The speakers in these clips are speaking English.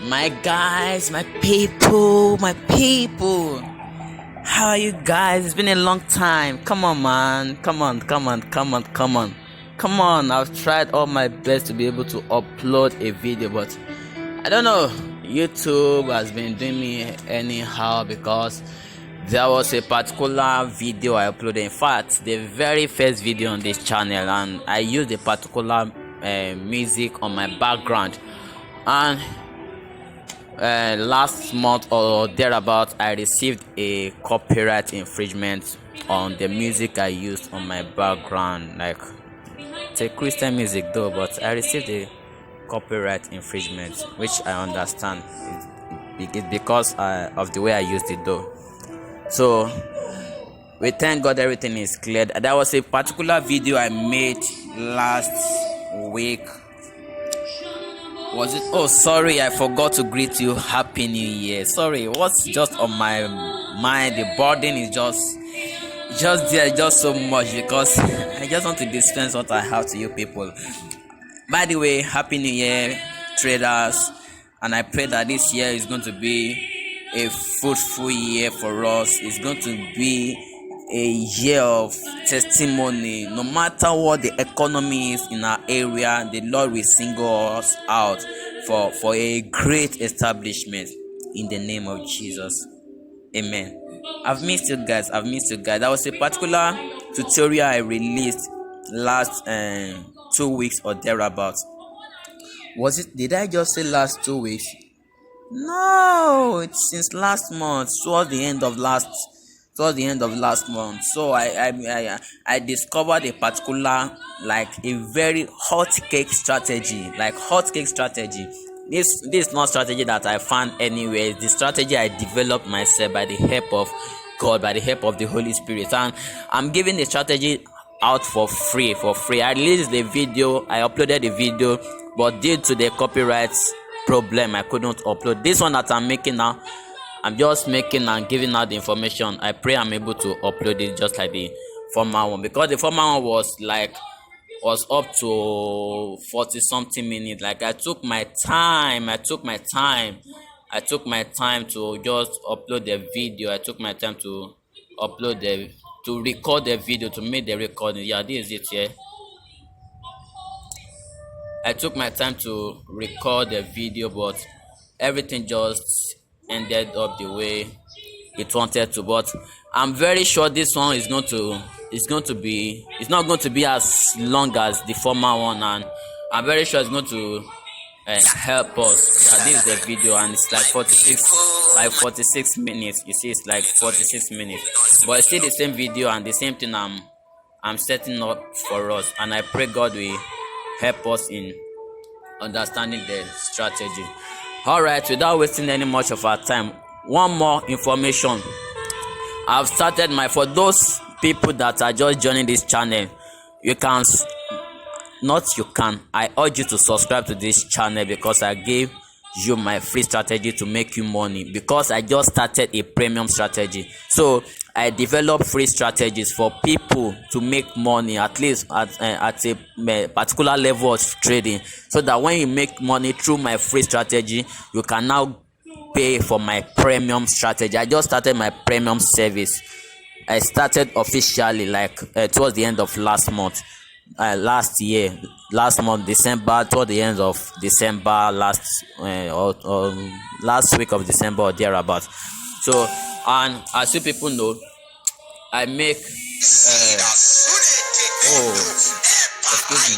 My guys, my people, how are you guys? It's been a long time. Come on, man. Come on. I've tried all my best to be able to upload a video, but I don't know. YouTube has been doing me anyhow because there was a particular video I uploaded. In fact, the very first video on this channel, and I used a particular music on my background, and last month or thereabout I received a copyright infringement on the music I used on my background. Like, it's a Christian music though, but I received a copyright infringement, which I understand it's because of the way I used it though. So we thank God everything is cleared. There was a particular video I made last week. Was it? Oh, sorry, I forgot to greet you. Happy New Year. Sorry, what's just on my mind? The burden is just there, just so much, because I just want to dispense what I have to you people. By the way, Happy New Year, traders, and I pray that this year is going to be a fruitful year for us. It's going to be a year of testimony. No matter what the economy is in our area, the Lord will single us out for a great establishment in the name of Jesus. Amen. I've missed you guys. That was a particular tutorial I released last 2 weeks or thereabouts. Was it? Did I just say last 2 weeks? No, it's since last month, towards the end of last month. So I discovered a particular, like a very hot cake strategy. This is not strategy that I found anywhere. It's the strategy I developed myself by the help of God, by the help of the Holy Spirit, and I'm giving the strategy out for free. I released the video, I uploaded the video, but due to the copyright problem I couldn't upload this one that I'm making now. I'm just making and giving out the information. I pray I'm able to upload it just like the former one, because the former one was up to 40 something minutes. Like, I took my time to just upload the video. I took my time to record the video, to make the recording. Yeah, this is it here. I took my time to record the video, but everything just ended up the way it wanted to. But I'm very sure this one is not going to be as long as the former one, and I'm very sure it's going to help us. Yeah, this is the video, and it's like 46 minutes. You see, it's like 46 minutes, but it's still the same video and the same thing I'm setting up for us, and I pray God will help us in understanding the strategy. Alright, without wasting any much of our time, one more information. I've started for those people that are just joining this channel, I urge you to subscribe to this channel, because I gave you my free strategy to make you money, because I just started a premium strategy. So I develop free strategies for people to make money, at least at a particular level of trading, so that when you make money through my free strategy, you can now pay for my premium strategy. I just started my premium service. I started officially towards the end of last month, last December, toward the end of December, last week of December or thereabouts. So, and as you people know, I make excuse me.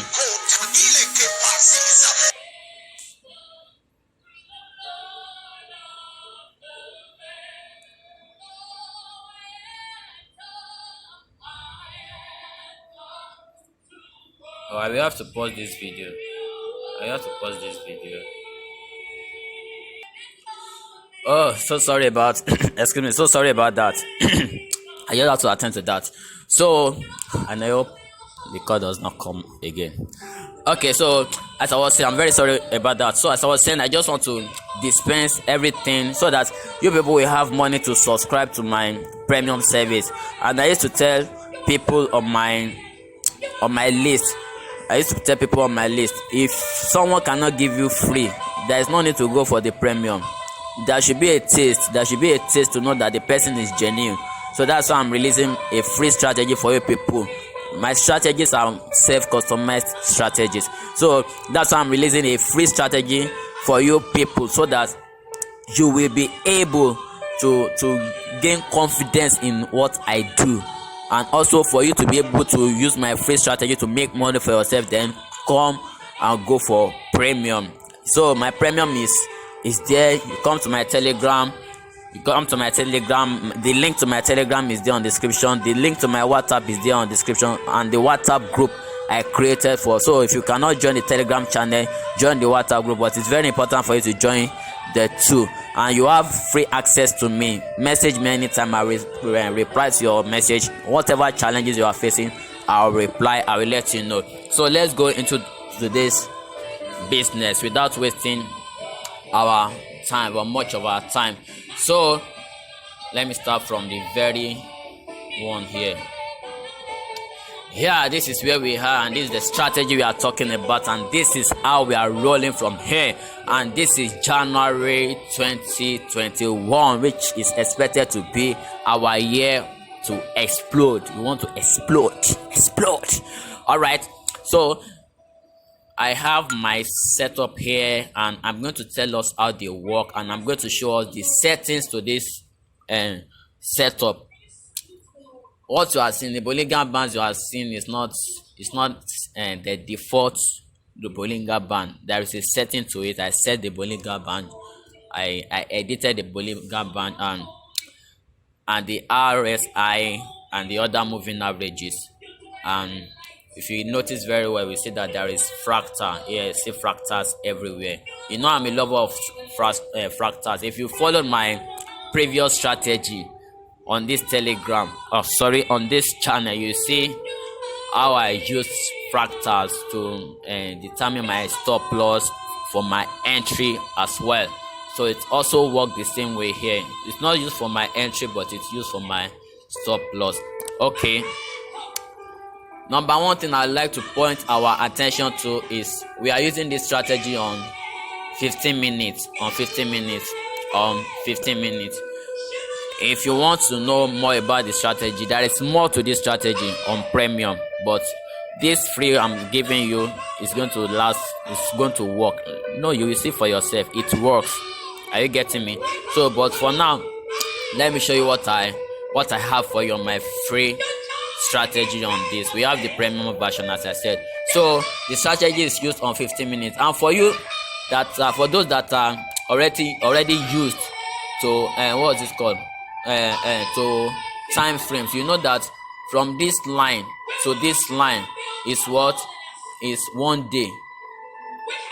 Oh, I will have to pause this video. Oh, so sorry about excuse me, so sorry about that. I just have to attend to that. So, and I hope the call does not come again. Okay, so as I was saying, I'm very sorry about that. So as I was saying, I just want to dispense everything so that you people will have money to subscribe to my premium service. And I used to tell people on my list, if someone cannot give you free, there is no need to go for the premium. There should be a taste. There should be a taste to know that the person is genuine. So that's why I'm releasing a free strategy for you people. My strategies are self-customized strategies. So that's why I'm releasing a free strategy for you people, so that you will be able to gain confidence in what I do, and also for you to be able to use my free strategy to make money for yourself, then come and go for premium. So my premium is there. You come to my Telegram. The link to my Telegram is there on description. The link to my WhatsApp is there on description, and the WhatsApp group I created for. So if you cannot join the Telegram channel, join the WhatsApp group. But it's very important for you to join the two, and you have free access to me. Message me anytime. I will reply to your message. Whatever challenges you are facing, I'll reply. I will let you know. So let's go into today's business without wasting our time, or much of our time. So let me start from the very one here. Yeah, this is where we are, and this is the strategy we are talking about, and this is how we are rolling from here. And this is January 2021, which is expected to be our year to explode. We want to explode. All right. So I have my setup here, and I'm going to tell us how they work, and I'm going to show us the settings to this setup. What you are seeing, the Bollinger Bands you are seeing is not the default the Bollinger Band. There is a setting to it. I set the Bollinger Band. I edited the Bollinger Band and the RSI and the other moving averages. And if you notice very well, we see that there is fractal. Yeah, see fractals everywhere. You know I'm a lover of fractals. If you followed my previous strategy on this on this channel, you see how I use fractals to determine my stop loss for my entry as well. So it also works the same way here. It's not used for my entry, but it's used for my stop loss. Okay. Number one thing I'd like to point our attention to is we are using this strategy on 15 minutes. If you want to know more about the strategy, there is more to this strategy on premium, but this free I'm giving you is going to last. It's going to work. No, you will see for yourself. It works. Are you getting me? So, but for now, let me show you what I have for you on my free strategy on this. We have the premium version, as I said. So the strategy is used on 15 minutes, and for you that for those that are already used to what is this called to time frames, you know that from this line to this line is what is 1 day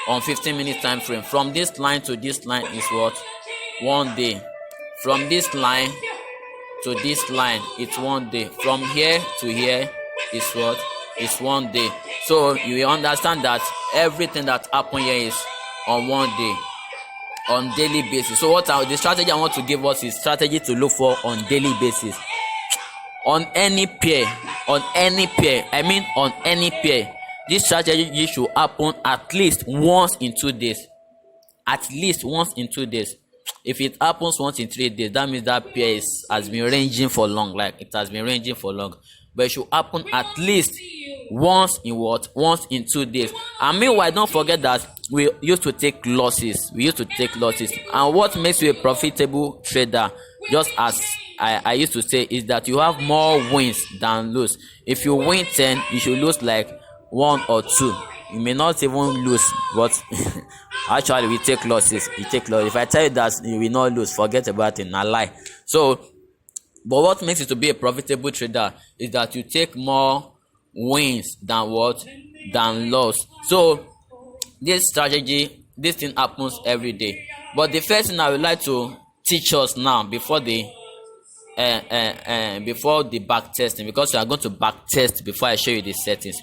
on 15 minute time frame. From this line to this line is what 1 day. From this line to this line it's 1 day. From here to here is what is 1 day. So you understand that everything that happened here is on 1 day, on daily basis. So the strategy I want to give us is strategy to look for on daily basis. On any pair, this strategy should happen at least once in 2 days. If it happens once in 3 days, that means that pair has been ranging for long. But it should happen at least once in 2 days. And meanwhile, don't forget that we used to take losses. And what makes you a profitable trader, just as I used to say, is that you have more wins than lose. If you win 10, you should lose like 1 or 2. You may not even lose, but actually we take losses. If I tell you that you will not lose, forget about it. Not lie. So, but what makes it to be a profitable trader is that you take more wins than loss. So this strategy, this thing happens every day. But the first thing I would like to teach us now, before the back testing, because we are going to back test before I show you the settings.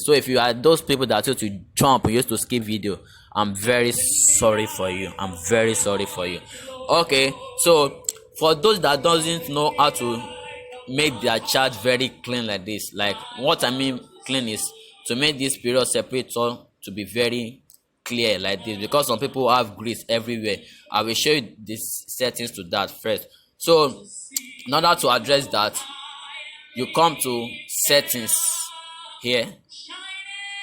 So if you are those people that used to jump, used to skip video, I'm very sorry for you. Okay, so for those that doesn't know how to make their chart very clean like this, like what I mean clean is to make this period separator to be very clear like this, because some people have grease everywhere. I will show you these settings to that first. So in order to address that, you come to settings here.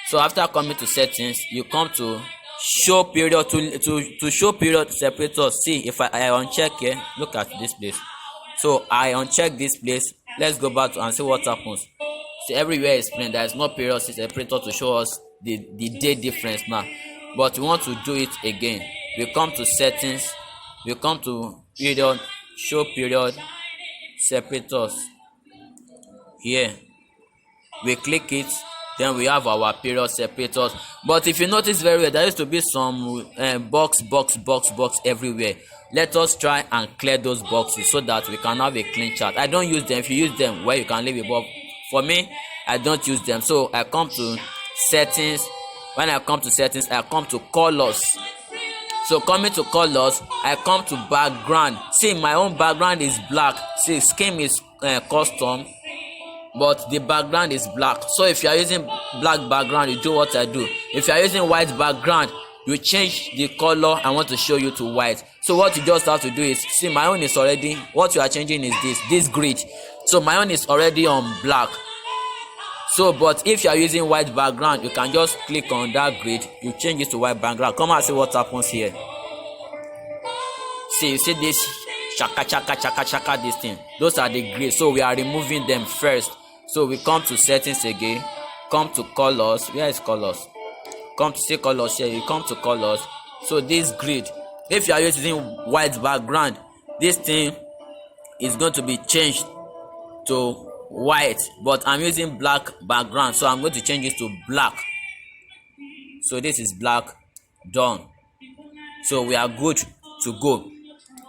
So after coming to settings, you come to show period. To show period separators. See, if I uncheck here, look at this place. So I uncheck this place. Let's go back to and see what happens. See, everywhere is plain. There is no period separator to show us the day difference now. But we want to do it again. We come to settings. We come to period, show period separators. Here we click it, then we have our period separators. But if you notice very well, there used to be some box everywhere. Let us try and clear those boxes so that we can have a clean chart. I don't use them. If you use them, well, you can leave it, but for me, I don't use them. So I come to settings. When I come to settings, I come to colors. So coming to colors, I come to background. See, my own background is black. See, scheme is custom, but the background is black. So if you are using black background, you do what I do. If you are using white background, you change the color I want to show you to white. So what you just have to do is, see, my own is already, what you are changing is this grid. So my own is already on black. So but if you are using white background, you can just click on that grid, you change it to white background. Come and see what happens here. See, you see this chaka this thing. Those are the grids. So we are removing them first. So we come to settings again, come to colors. Where is colors? Come to see colors here. You come to colors. So this grid, if you are using white background, this thing is going to be changed to white, but I'm using black background, so I'm going to change it to black. So this is black. Done. So we are good to go.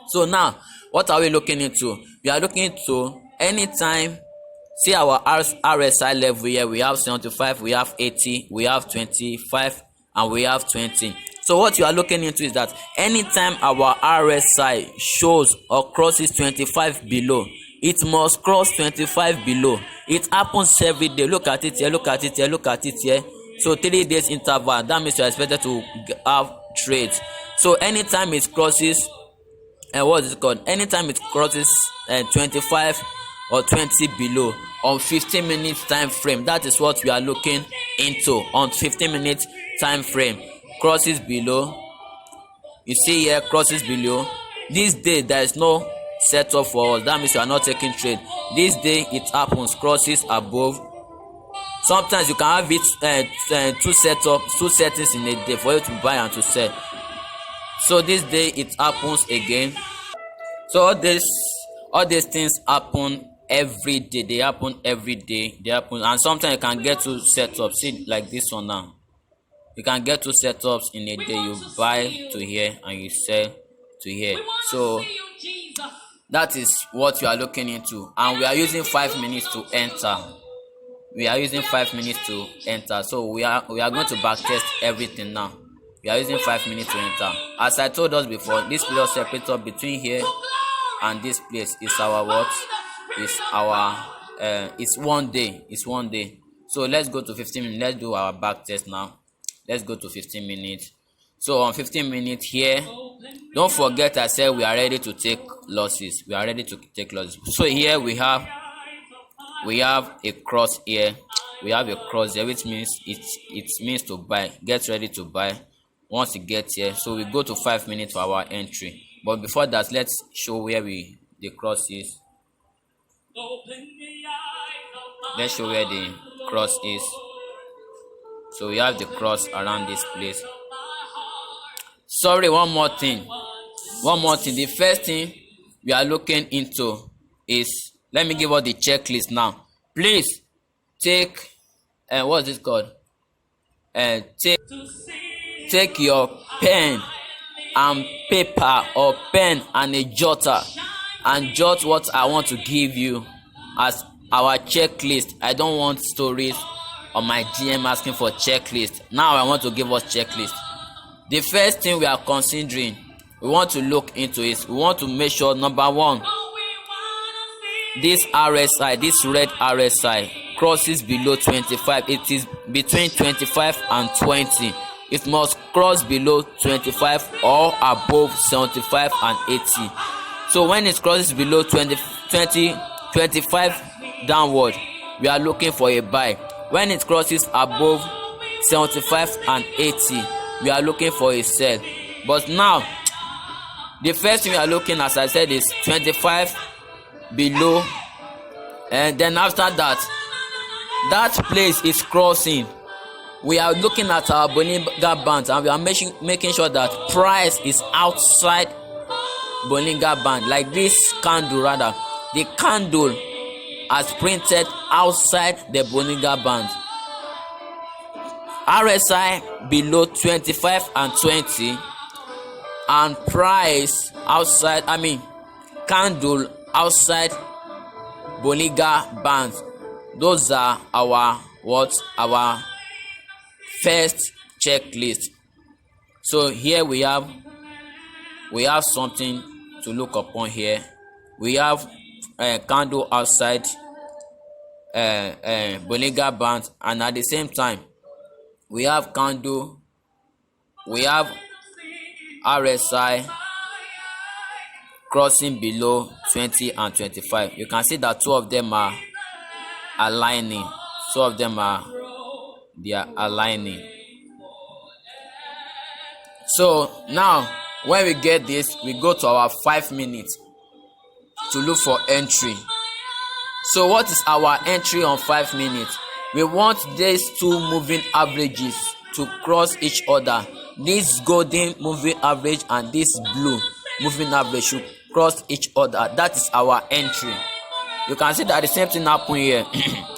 So now what are we looking into? We are looking into anytime. See our RSI level here. We have 75, we have 80, we have 25, and we have 20. So what you are looking into is that anytime our RSI shows or crosses 25 below, it must cross 25 below. It happens every day. Look at it here, look at it here, look at it here. So 3 days interval, that means you are expected to have trades. So anytime it crosses, what is it called? Anytime it crosses 25 or 20 below on 15 minutes time frame, that is what we are looking into. On 15 minutes time frame, crosses below. You see here, crosses below. This day there is no setup for us. That means you are not taking trade. This day it happens, crosses above. Sometimes you can have it two settings in a day for you to buy and to sell. So this day it happens again. So all these things happen every day. They happen every day. They happen, and sometimes you can get two setups. See, like this one now. You can get two setups in a day. You buy to here and you sell to here. So that is what you are looking into, and we are using 5 minutes to enter. We are using 5 minutes to enter. So we are going to backtest everything now. We are using 5 minutes to enter. As I told us before, this period separator between here and this place is our what? Is our it's 1 day. It's 1 day. So let's go to 15 minutes. Let's do our backtest now. Let's go to 15 minutes. So on 15 minutes here, don't forget I said we are ready to take losses. We are ready to take losses. So here we have a cross here. We have a cross here, which means it means to buy. Get ready to buy once you get here. So we go to 5 minutes for our entry. But before that, let's show where the cross is. Let's show where the cross is. So we have the cross around this place. Sorry, one more thing. The first thing we are looking into is, let me give us the checklist now. Please take what is it called? Take your pen and paper, or pen and a jotter, and jot what I want to give you as our checklist. I don't want stories on my DM asking for checklist. Now I want to give us checklist. The first thing we are considering, we want to look into is, we want to make sure, number one, this RSI, this red RSI crosses below 25. It is between 25 and 20. It must cross below 25 or above 75 and 80. So when it crosses below 25 downward, we are looking for a buy. When it crosses above 75 and 80, we are looking for a sell. But now the first thing we are looking, as I said, is 25 below, and then after that place is crossing, we are looking at our Bollinger Band, and we are making sure that price is outside Bollinger Band. Like this candle, rather, the candle has printed outside the Bollinger Band. RSI below 25 and 20, and price outside, candle outside Bollinger Band. Those are our first checklist. So here we have something to look upon. Here we have a candle outside Bollinger Band, and at the same time we have RSI crossing below 20 and 25. You can see that two of them are aligning. They are aligning. So now when we get this, we go to our 5 minutes to look for entry. So what is our entry on 5 minutes? We want these two moving averages to cross each other. This golden moving average and this blue moving average should cross each other. That is our entry. You can see that the same thing happen here.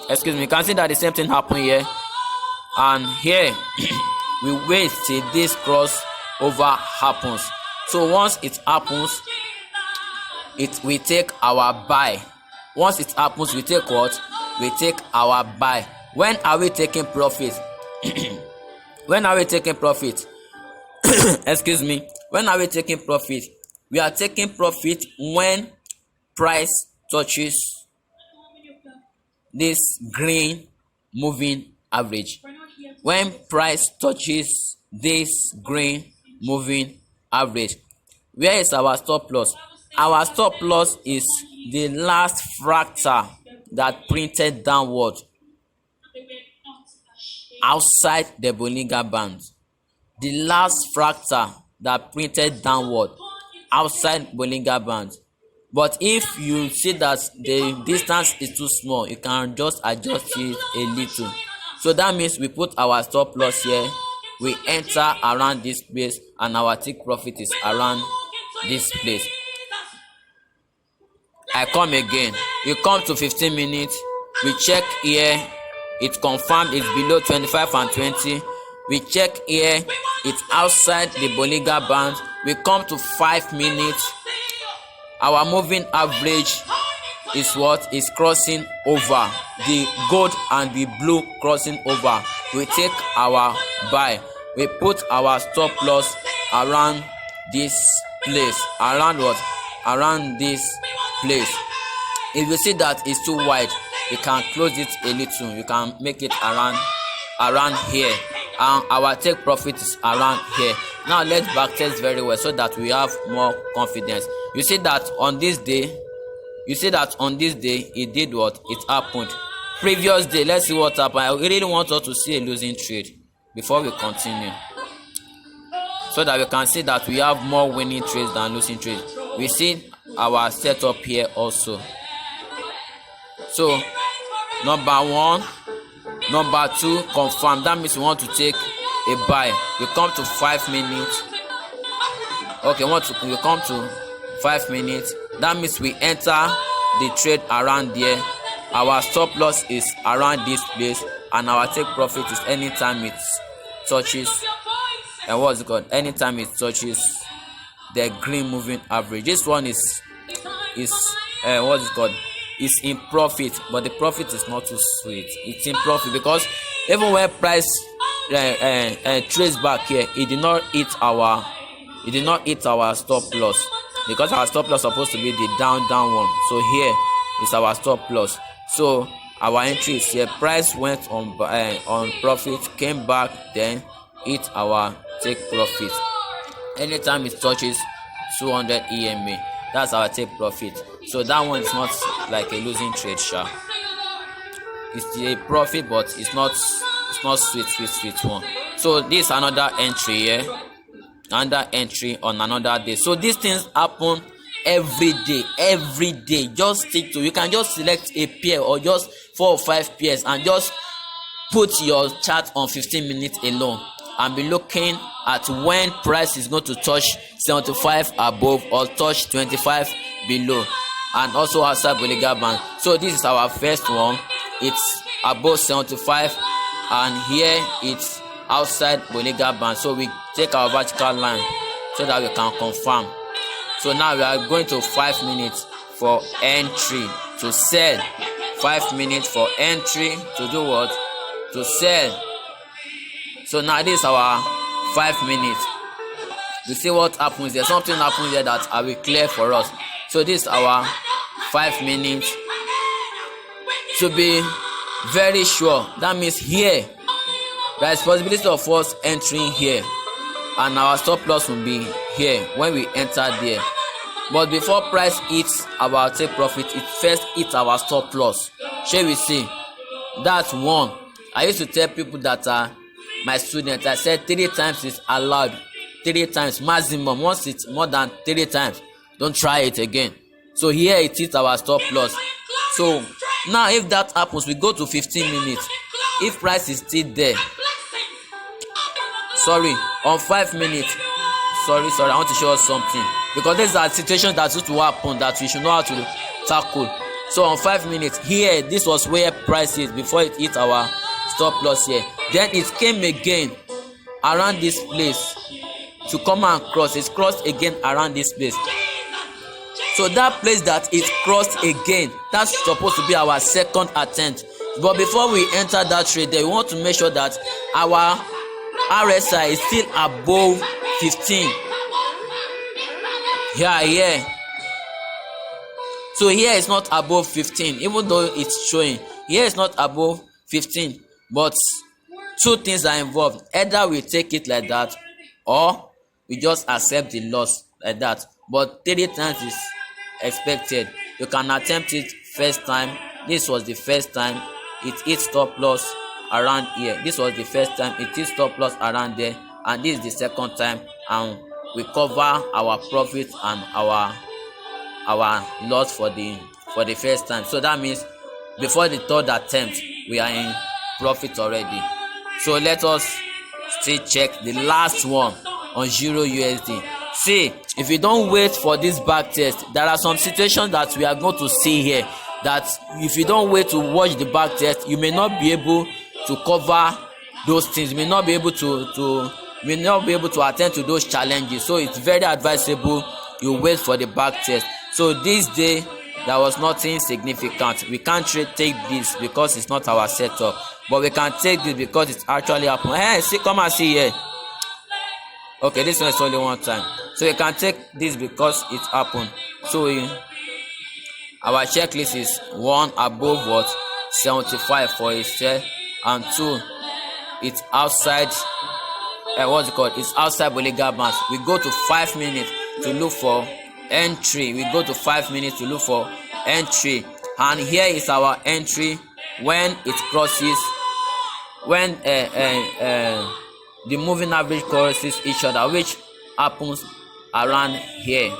Excuse me. You can see that the same thing happen here, and here we wait till this crossover happens. So once it happens, we take our buy. Once it happens, we take what? We take our buy. When are we taking profit? When are we taking profit? Excuse me. When are we taking profit? We are taking profit when price touches this green moving average. When price touches this green moving average. Where is our stop loss? Our stop loss is the last fractal that printed downward outside the Bollinger Band. The last fractal that printed downward outside Bollinger Band. But if you see that the distance is too small, you can just adjust it a little. So that means we put our stop loss here, we enter around this place, and our take profit is around this place. I come again. You come to 15 minutes, we check here, it confirmed it's below 25 and 20. We check here, it's outside the Bollinger Band. We come to 5 minutes. Our moving average is what? Is crossing over. The gold and the blue crossing over. We take our buy. We put our stop loss around this place. Around what? Around this place. If you see that it's too wide, you can close it a little. You can make it around here. And our take profit is around here. Now let's backtest very well so that we have more confidence. You see that on this day, it did what? It happened. Previous day, let's see what happened. I really want us to see a losing trade before we continue, so that we can see that we have more winning trades than losing trades. We see our setup here also. So number 1, number 2, confirm. That means we want to take a buy. We come to 5 minutes. Okay, we come to 5 minutes. That means we enter the trade around there. Our stop loss is around this place, and our take profit is anytime it touches anytime it touches the green moving average. This one is is in profit, but the profit is not too sweet. It's in profit because even when price trades back here, it did not hit our stop loss, because our stop loss supposed to be the down one. So here is our stop loss. So our entry is here. Price went on profit, came back, then hit our take profit. Anytime it touches 200 EMA, that's our take profit. So that one is not like a losing trade, sure. It's a profit, but it's not sweet one. So this is another entry here, another entry on another day. So these things happen every day. Just stick to, you can just select a pair or just 4 or 5 pairs and just put your chart on 15 minutes alone and be looking at when price is going to touch 75 above or touch 25 below, and also outside Bollinger Band. So this is our first one. It's above 75 and here it's outside Bollinger Band. So we take our vertical line so that we can confirm. So now we are going to 5 minutes for entry to sell. 5 minutes for entry to do what? To sell. So now this is our 5 minutes. We see what happens there. Something happens there that I will clear for us. So this is our 5 minutes. To be very sure, that means here there is possibility of us entering here, and our stop loss will be here when we enter there. But before price hits our take profit, it first hits our stop loss. Shall we see? That's one. I used to tell people that are my students, I said 3 times is allowed. 3 times maximum. Once it's more than 3 times, don't try it again. So here it hits our stop loss. So now if that happens, we go to 15 minutes. If price is still there, on 5 minutes, I want to show us something, because these are situations that used to happen that we should know how to tackle. So on 5 minutes here, this was where price is before it hit our stop loss here. Then it came again around this place to come and cross. It's crossed again around this place. So that place that it crossed again, that's supposed to be our second attempt. But before we enter that trade there, we want to make sure that our RSI is still above 15. Here. So here is not above 15, even though it's showing. Here is not above 15. But 2 things are involved. Either we take it like that, or we just accept the loss like that. But 3 times is expected. You can attempt it first time. This was the first time. It hit stop loss around here. This was the first time. It hit stop loss around there. And this is the second time. And we cover our profit and our loss for the first time. So that means before the third attempt, we are in profit already. So let us still check the last one on Euro USD. See, if you don't wait for this back test, there are some situations that we are going to see here that if you don't wait to watch the back test, you may not be able to cover those things. You may not be able to attend to those challenges. So it's very advisable you wait for the back test. So this day there was nothing significant. We can't take this because it's not our setup, but we can take this because it's actually happened. Hey, see, come and see here. Okay, this one is only one time. So we can take this because it happened. So our checklist is 1, above what? 75 for a sell, and 2, it's outside it's outside Bollinger Bands. We go to 5 minutes to look for entry. And here is our entry when it crosses, when the moving average crosses each other, which happens around here.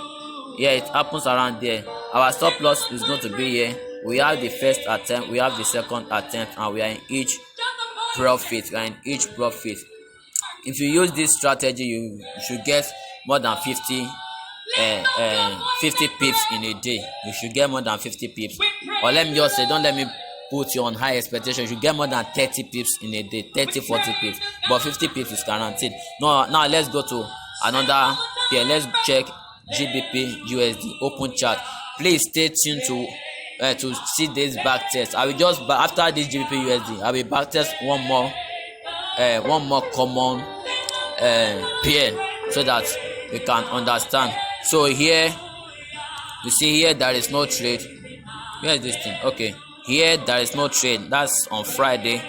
It happens around there. Our stop loss is going to be here. We have the first attempt, we have the second attempt, and we are in each profit. If you use this strategy, you should get more than 50 pips in a day. You should get more than 50 pips. Or let me just say, don't let me put you on high expectation. You should get more than 30 pips in a day, 30-40 pips. But 50 pips is guaranteed. Now let's go to another pair. Let's check GBP USD open chart. Please stay tuned to see this back test. I will just, after this GBP USD, I will back test one more common pair so that we can understand. So here you see, here there is no trade. Where is this thing? Okay, here there is no trade. That's on Friday.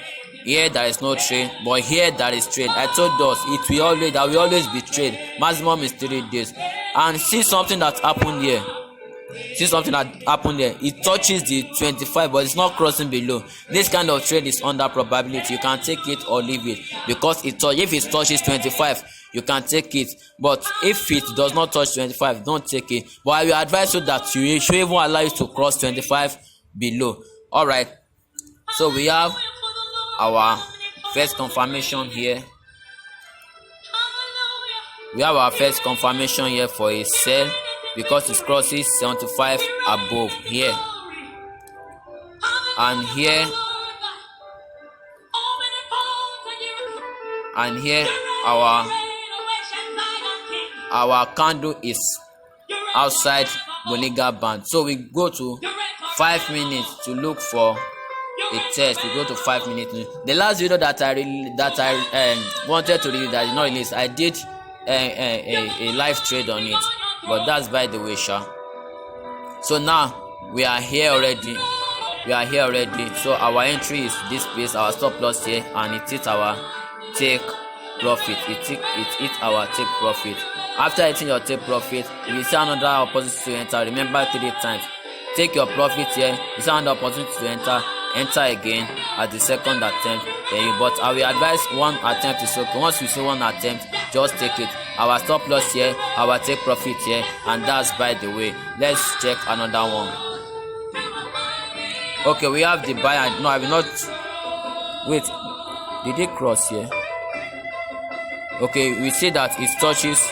Here there is no trade, but here there is trade. I told us there will always be trade. Maximum is 3 days. And see something that happened here. It touches the 25, but it's not crossing below. This kind of trade is under probability. You can take it or leave it, because if it touches 25, you can take it. But if it does not touch 25, don't take it. But I will advise you that you should even allow it to cross 25 below. All right. So we have our first confirmation here. We have our first confirmation here for a sell, because it crosses 75 above here, and here our candle is outside Bollinger Band. So we go to 5 minutes to look for a test. We go to 5 minutes. The last video that I wanted to release, that did not release, I did a live trade on it, but that's by the way, sha. So now we are here already. So our entry is this place, our stop loss here, and it hits our take profit. It hits our take profit. After hitting your take profit, if you see another opportunity to enter, remember 3 times. Take your profit here. You see another opportunity to enter again at the second attempt. But I will advise one attempt is okay. Once you see one attempt, just take it. Our stop loss here, our take profit here, and that's by the way. Let's check another one. Okay, we have the buy. No, I will not. Wait, did it cross here? Okay, we see that it touches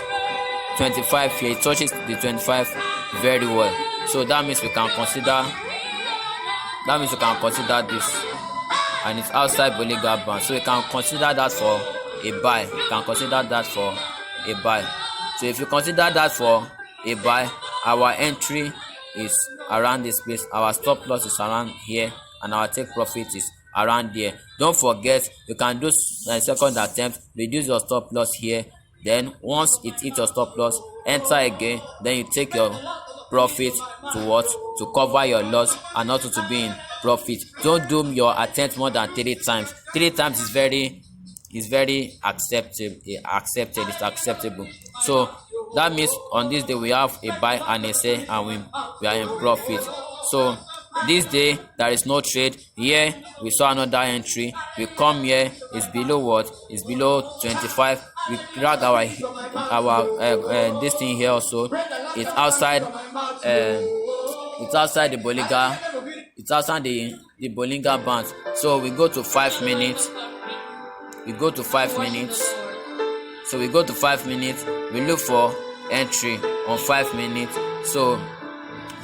25 here. It touches the 25 very well. So that means we can consider. This, and it's outside Bollinger Band. So we can consider that for a buy. So if you consider that for a buy, our entry is around this place, our stop loss is around here, and our take profit is around there. Don't forget, you can do a second attempt, reduce your stop loss here, then once it hits your stop loss, enter again, then you take your profit to cover your loss and also to be in profit. Don't do your attempt more than 3 times. 3 times is very acceptable. So that means on this day we have a buy and a sell, and we are in profit. So this day there is no trade. Here we saw another entry. We come here, it's below what? It's below 25. We drag our this thing here also. It's outside the Bollinger. It's outside the Bollinger Band. So we go to 5 minutes. So we go to 5 minutes. We look for entry on 5 minutes. So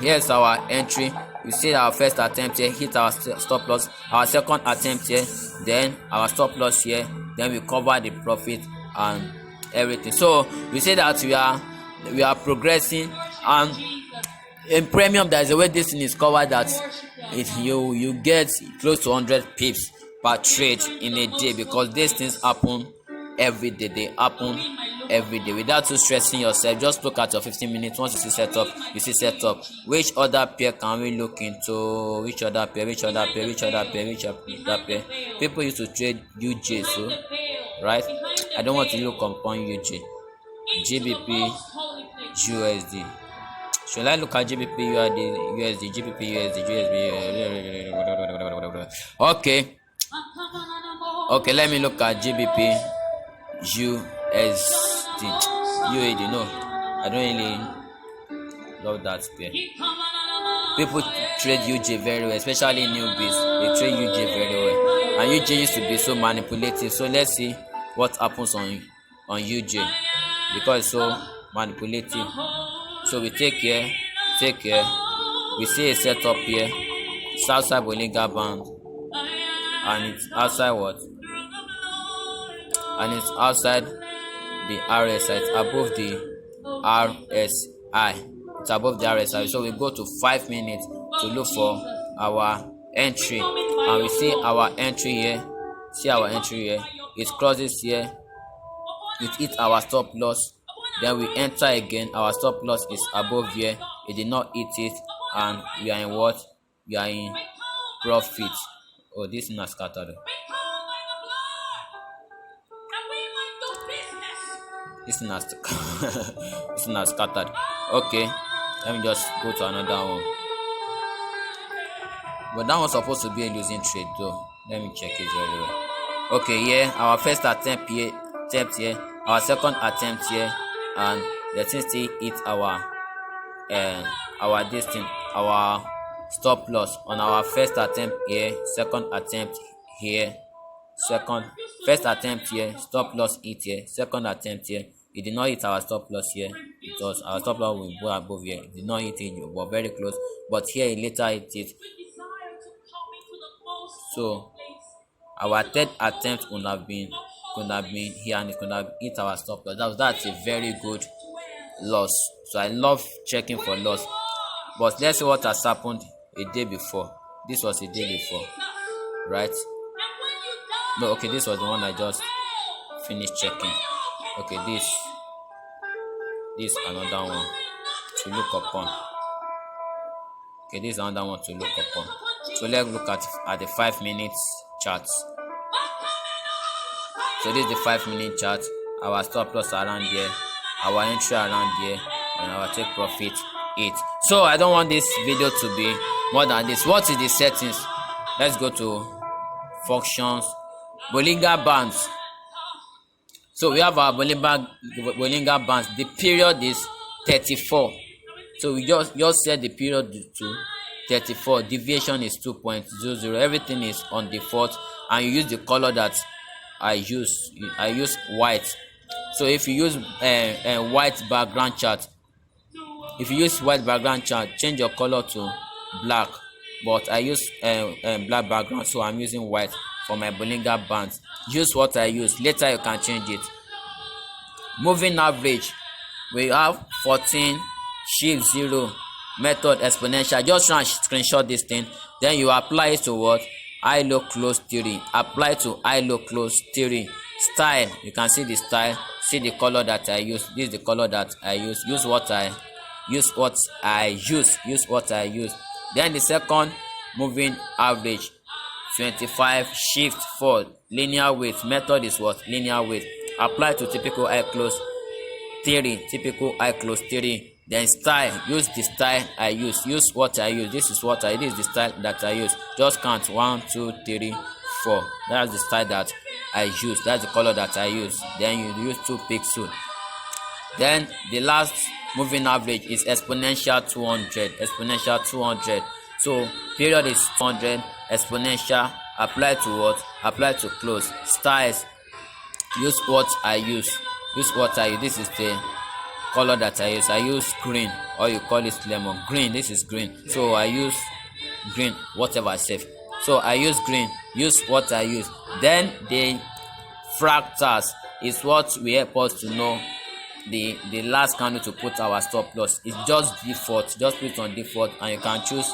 here's our entry. We see our first attempt here, hit our stop loss. Our second attempt here, then our stop loss here. Then we cover the profit and everything. So we say that we are progressing, and in premium there is a way this thing is covered, that you get close to 100 pips per trade in a day, because these things happen every day. They happen every day without too stressing yourself. Just look at your 15 minutes. Once you see setup, which other pair can we look into? Which other pair? People used to trade UJ, so right, I don't want to look upon UJ. GBP USD. Should I look at GBP USD? GBP USD. Okay, let me look at GBP USD. UAD. No, I don't really love that pair. People trade UJ very well, especially newbies. They trade UJ very well, and UJ used to be so manipulative. So let's see what happens on UJ, because it's so manipulative. So we take here. We see a setup here. It's outside Bollinger Band, and it's outside what? And it's outside the RSI. It's above the RSI. It's above the RSI. So we go to 5 minutes to look for our entry, and we see our entry here. It crosses here. It hits our stop loss. Then we enter again. Our stop loss is above here. It did not hit it, and we are in what? We are in profit. Oh, this is not scattered. This thing has this thing has scattered. Okay, let me just go to another one. But that one's supposed to be a losing trade though. Let me check it very well. Okay, yeah, our first attempt here, our second attempt here, and the thing still hit our this thing, our stop loss on our first attempt here, second attempt here, first attempt here, stop loss hit here, second attempt here. It did not hit our stop loss here. It was our stop loss will go above here. It did not hit it, but very close. But here it later hit it. So our third attempt could have been here, and it could have hit our stop loss. That's a very good loss. So I love checking for loss. But let's see what has happened a day before. This was a day before, right? No, okay, this was the one I just finished checking. Okay, this another one to look upon. Okay, this is another one to look upon. So let's look at the 5 minutes chart. So this is the 5 minute chart. Our stop loss around here, our entry around here, and our take profit 8. So I don't want this video to be more than this. What is the settings? Let's go to functions, Bollinger Bands. So we have our Bollinger Bands. The period is 34. So we just set the period to 34. Deviation is 2.00. Everything is on default, and you use the color that I use white. So if you use a white background chart, change your color to black. But I use black background, so I'm using white for my Bollinger Bands. Use what I use. Later you can change it. Moving average, we have 14 shift 0 method exponential. Just try and screenshot this thing. Then you apply it to what? High low close theory. Apply to high low close theory. Style, you can see the style. See the color that I use. This is the color that I use. Use what I use. Then the second moving average, 25 shift 4 linear weight. Method is what? Linear weight. Apply to typical high close theory. Then style, use the style I use. Use what I use. This is the style that I use. Just count 1, 2, 3, 4. That's the style that I use. That's the color that I use. Then you use 2 pixels. Then the last moving average is exponential 200. So period is 200. Exponential, apply to what? Apply to close. Styles, use what I use. This is the color that I use. I use green, or you call it lemon green. This is green, so I use green, whatever I say. So I use green. Use what I use. Then the fractals is what will help us to know the last candle to put our stop loss. It's just default. Just put it on default, and you can choose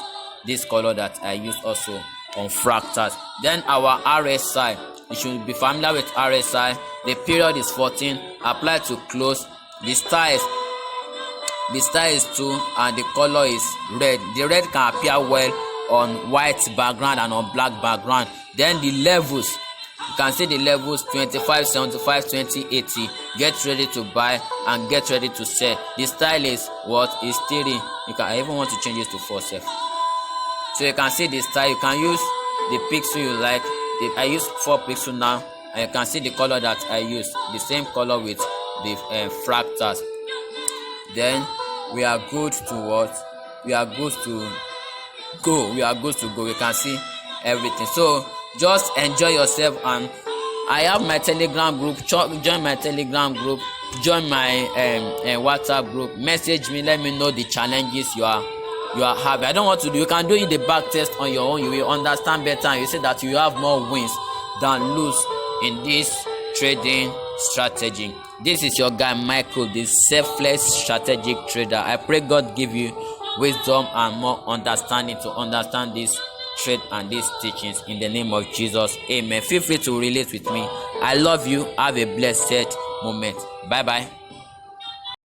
this color that I use also on fractals. Then our RSI, you should be familiar with RSI. The period is 14. Apply to close. The style is 2, and the color is red. The red can appear well on white background and on black background. Then the levels, you can see the levels: 25, 75, 20, 80. Get ready to buy and get ready to sell. The style is what? Is steering. I even want to change it to 4 sef. So you can see the style. You can use the pixel you like. I use 4 pixels now, and you can see the color that I use. The same color with the fractals. Then we are good to what? We are good to go. We can see everything. So just enjoy yourself, and I have my Telegram group. Join my Telegram group. Join my WhatsApp group. Message me. Let me know the challenges you are having. I don't want to do. You can do the back test on your own. You will understand better, and you see that you have more wins than lose in this trading strategy. This is your guy Michael, the selfless strategic trader. I pray God give you wisdom and more understanding to understand this trade and these teachings in the name of Jesus. Amen. Feel free to relate with me. I love you. Have a blessed moment. Bye bye.